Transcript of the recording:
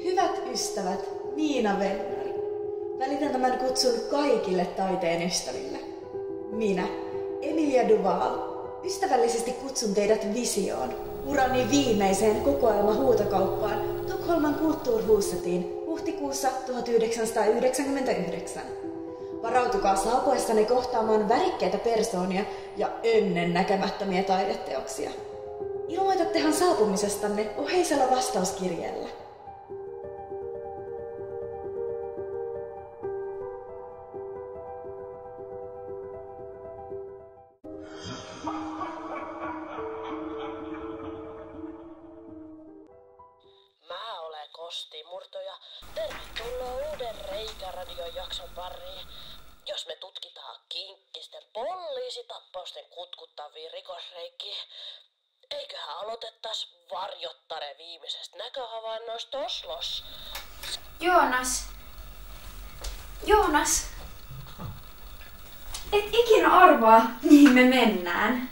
Hyvät ystävät, Miina Venner. Välitän tämän kutsun kaikille taiteen ystäville. Minä, Emilia Duval, ystävällisesti kutsun teidät visioon, urani viimeiseen kokoelmahuutokauppaan Tukholman Kulturhusetiin huhtikuussa 1999. Varautukaa saapuessanne kohtaamaan värikkäitä persoonia ja ennennäkemättömiä taideteoksia. Ilmoitattehan saapumisestanne oheisella vastauskirjeellä. Mä olen Kosti Murto ja tervetuloa uuden Reikä-radion jakson pariin. Jos me tutkitaan kinkkisten poliisitappausten kutkuttavia rikosreikiä, eiköhän aloitettais Varjottaren viimeisestä näköhavainnoista Oslos. Joonas! Et ikinä arvaa, mihin me mennään.